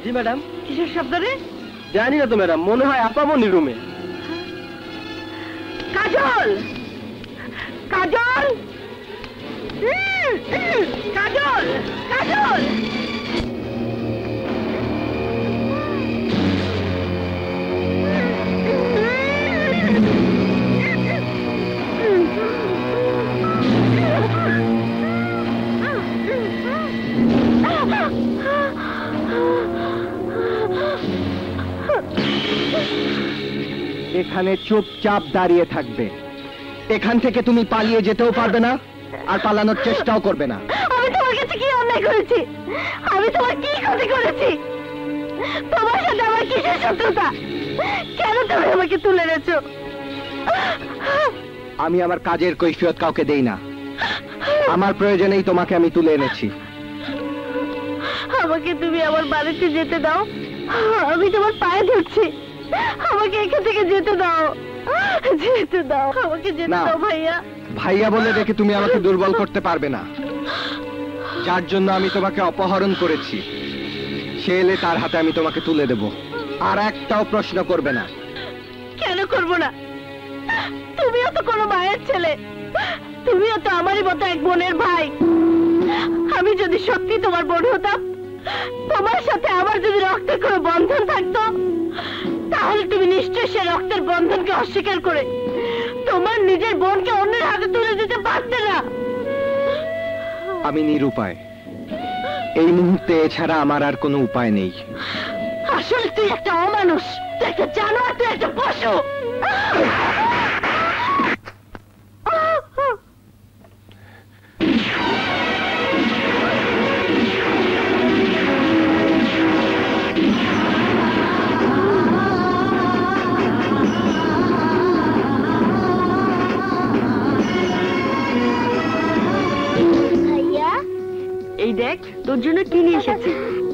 জি madam. কিসের শব্দ রে? জানি না তো ম্যাডাম, মনে হয় আপামনি রুমে। কাজল, কাজল, কাজল, কাজল। এখানে চুপচাপ দাঁড়িয়ে থাকবে। এখান থেকে তুমি পালিয়ে যেতেও পারবে না, আর পালানোর চেষ্টাও করবে না। আমি তোমার কাছে কি অন্যায় করেছি? আমি তোমার কি ক্ষতি করেছি? তোমার সাথে আমার কিসের শত্রুতা? কেন তুমি আমাকে তুলে এনেছো? আমি আমার কাজের কৈফিয়ত কাউকে দেই না। আমার প্রয়োজনেই তোমাকে আমি তুলে এনেছি। আমাকে তুমি আমার বাড়িতে যেতে দাও। আমি তোমার পায়ে ধরছি, আমাকে এখান থেকে যেতে দাও, যেতে দাও, আমাকে যেতে না। দাও ভাইয়া। ভাইয়া বলে দেখে তুমি আমাকে দুর্বল করতে পারবে না। যার জন্য আমি তোমাকে অপহরণ করেছি, সে এলে তার হাতে আমি তোমাকে তুলে দেব। আর একটাও প্রশ্ন করবে না। কেন করবো না? তুমিও তো কোনো মায়ের ছেলে, তুমিও তো আমারই মতো এক বোনের ভাই। আমি যদি সত্যি তোমার বোন হতাম, তোমার সাথে আমার যদি রক্তের কোনো বন্ধন থাকতো, তাহলে তুমি নিশ্চয়ই সে রক্তের বন্ধনকে অস্বীকার করে তোমার নিজের বোনকে অন্যের হাতে তুলে দিতে পারতে না। আমি নিরুপায়। এই মুহূর্তে এছাড়া আমার আর কোনো উপায় নেই। আসলে তুই একটা অমানুষ, তুই একটা জানোয়ার, তুই একটা পশু। এই দেখ, তোর জন্য কি নিয়ে এসেছি।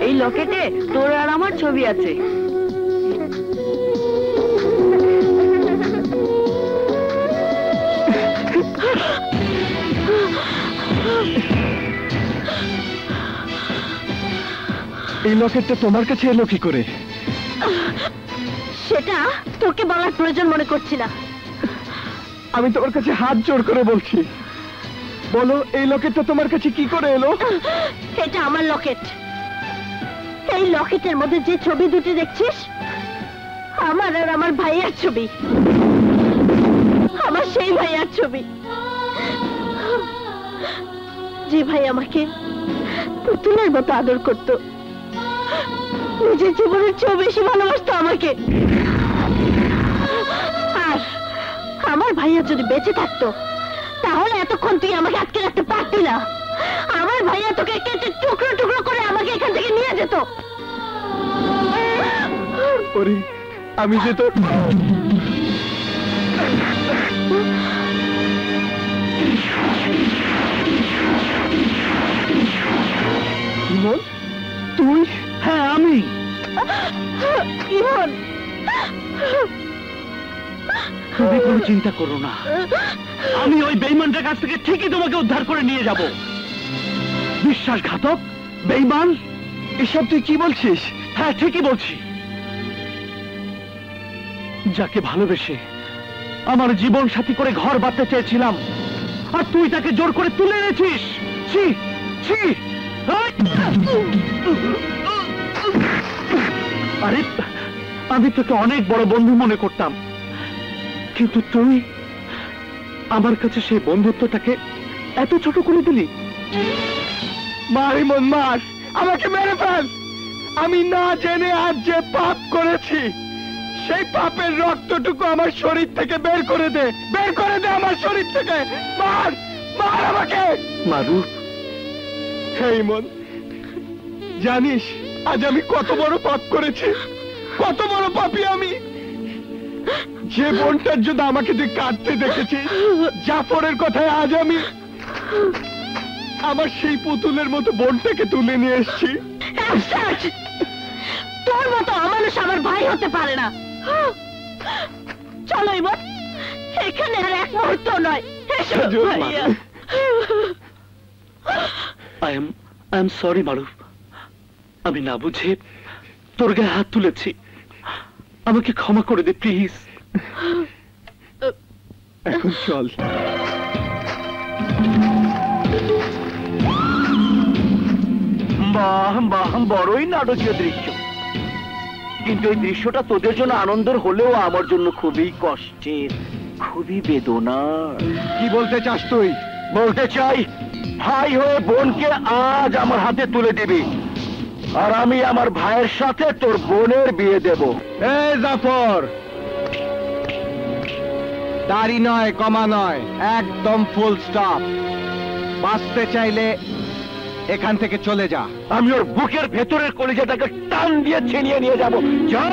এই লকেটে তোর আর আমার ছবি আছে। এই লকেটটা তোমার কাছে এলো কি করে? সেটা তোকে বলার প্রয়োজন মনে করছি না। আমি তোমার কাছে হাত জোড় করে বলছি, বলো এই লকেটটা তোমার কাছে কি করে এলো? এটা আমার লকেট। এই লকেটের মধ্যে যে ছবি দুটি দেখছিস, আমার আর আমার ভাইয়ার ছবি। আমার সেই ভাইয়ার ছবি, যে ভাই আমাকে পুতুলের মতো আদর করত, নিজের জীবনের চেয়েও বেশি ভালোবাসতো আমাকে। আর আমার ভাইয়া যদি বেঁচে থাকতো, তাহলে এতক্ষণ তুই আমাকে আটকে রাখতে পারতি না। আমার ভাইয়া তোকে কেটে টুকরো টুকরো করে আমাকে এখান থেকে নিয়ে যেত। আমি যে তো তুই? হ্যাঁ আমি। ইমন, তুমি কোনো চিন্তা করো না, আমি ওই বেঈমানটার কাছ থেকে ঠিকই তোমাকে উদ্ধার করে নিয়ে যাব। বিশ্বাসঘাতক, বেঈমান, এসব তুই কি বলছিস? হ্যাঁ ঠিকই বলছি। যাকে ভালোবেসে আমার জীবন সাথী করে ঘর বাঁধতে চেয়েছিলাম, আর তুই তাকে জোর করে তুলে এনেছিস। ছি ছি। আরে আমি তোকে অনেক বড় বন্ধু মনে করতাম, কিন্তু তুই আমার কাছে সেই বন্ধুত্বটাকে এত ছোট করে দিলি। মার ইমন, মার, আমাকে মেরে ফেল। আমি না জেনে আজ যে পাপ করেছি, সেই পাপের রক্তটুকু আমার শরীর থেকে বের করে দে, বের করে দে আমার শরীর থেকে। মার, মার আমাকে। মারুফ, হে ইমন, জানিস আজ আমি কত বড় পাপ করেছি? কত বড় পাপী আমি! যে বোনটার জন্য আমাকে তুই কাঁদতে দেখেছিস, জাফরের কথায় আজ আমি আমার সেই পুতুলের মতো বোনটাকে তুলে নিয়ে এসেছি। তোর মতো অমানুষ আমার ভাই হতে পারে না। চলো ইমন, এখানে আর এক মুহূর্ত নয়। আই এম সরি মারুফ, আমি না বুঝে তোর গায়ে হাত তুলেছি, আমাকে ক্ষমা করে দে প্লিজ। এখন চল। বাহ বাহ, বড়ই নাটকীয় দৃশ্য, কিন্তু এই দৃশ্যটা তোদের জন্য আনন্দের হলেও আমার জন্য খুবই কষ্টের, খুবই বেদনার। কি বলতে চাস তুই? বলতে চাই, ভাই হয়ে বোনকে আজ আমার হাতে তুলে দিবি, আর আমি আমার ভাইয়ের সাথে তোর বোনের বিয়ে দেব। এই জাফর, দাড়ি নয়, কমা নয়, একদম ফুল স্টপ। বাঁচতে চাইলে এখান থেকে চলে যা। আমি ওর বুকের ভেতরের কলিজাটাকে টান দিয়ে ছিনিয়ে নিয়ে যাব। যা।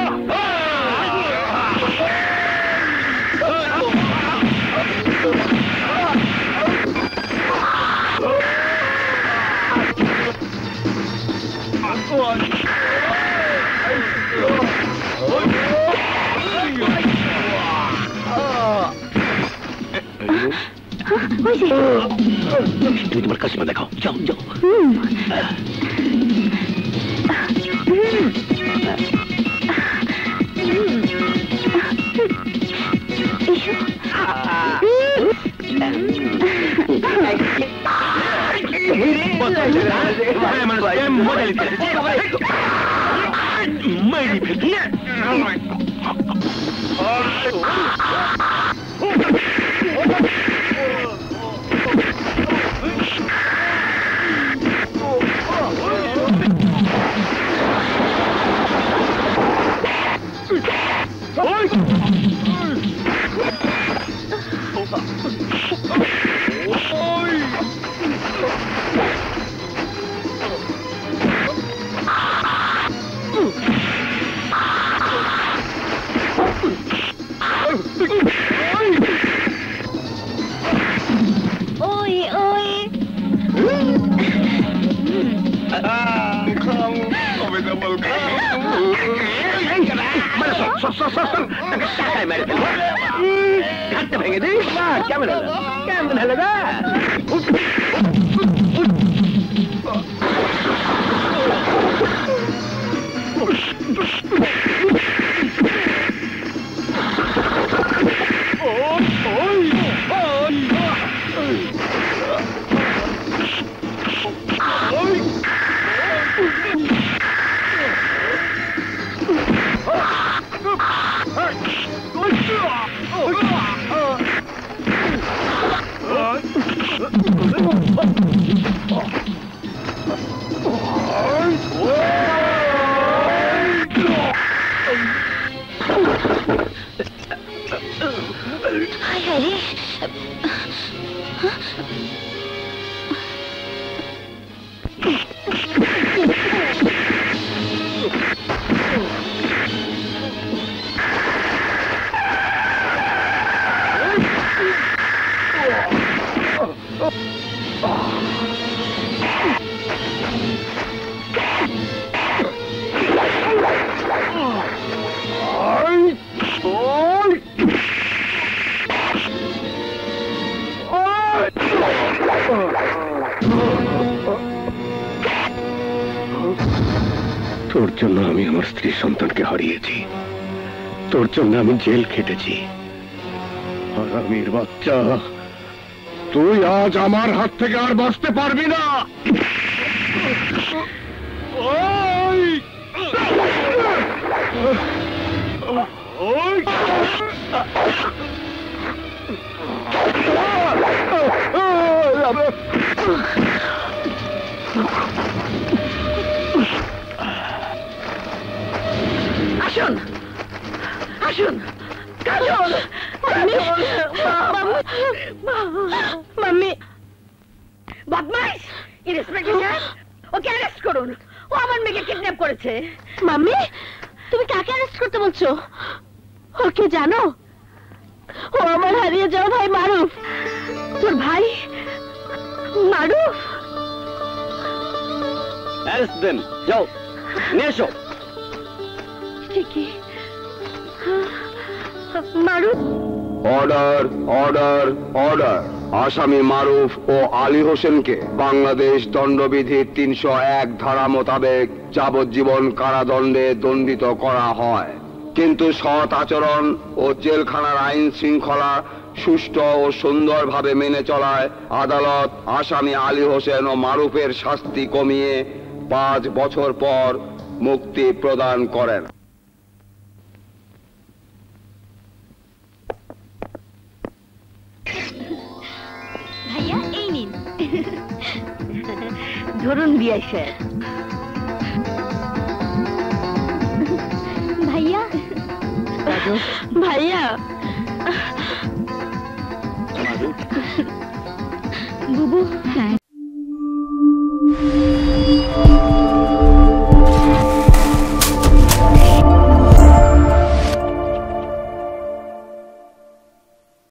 তুই তোমার কাছে দেখাও, যাও যাও। ভেঙে দিস না, কেমন হলো, কেমন হলো গা? তোর জন্য আমি আমার স্ত্রী সন্তানকে হারিয়েছি, তোর জন্য আমি জেল খেটেছি। হারামির বাচ্চা, তুই আজ আমার হাত থেকে আর বাঁচতে পারবি না। আসুন আসুন, মাম্মি, বদমাইশ, ইন্সপেক্টর সাহেব, ওকে অ্যারেস্ট করুন, ও আমার মেয়েকে কিডন্যাপ করেছে। মাম্মি, তুমি কাকে অ্যারেস্ট করতে বলছো? ওকে জানো? ও আমার হারিয়ে যাওয়া ভাই মারুফ। তোর ভাই মারুফ? অ্যারেস্ট দেন, যাও নিয়ে এসো। ঠিকই, মারুফ। Order order order. আসামি মারুফ ও আলী হোসেনকে বাংলাদেশ দণ্ডবিধির ৩০১ ধারা মোতাবেক যাবজ্জীবন কারাদণ্ডে দণ্ডিত করা হয়। কিন্তু সৎ আচরণ ও জেলখানার আইন শৃঙ্খলা সুষ্ঠু ও সুন্দরভাবে মেনে চলায় আদালত আসামি আলী হোসেন ও মারুফের শাস্তি কমিয়ে ৫ বছর পর মুক্তি প্রদান করেন। ভাইয়া এই নিন। ধরুন বিআই সাহেব। ভাইয়া ভাইয়া বুবু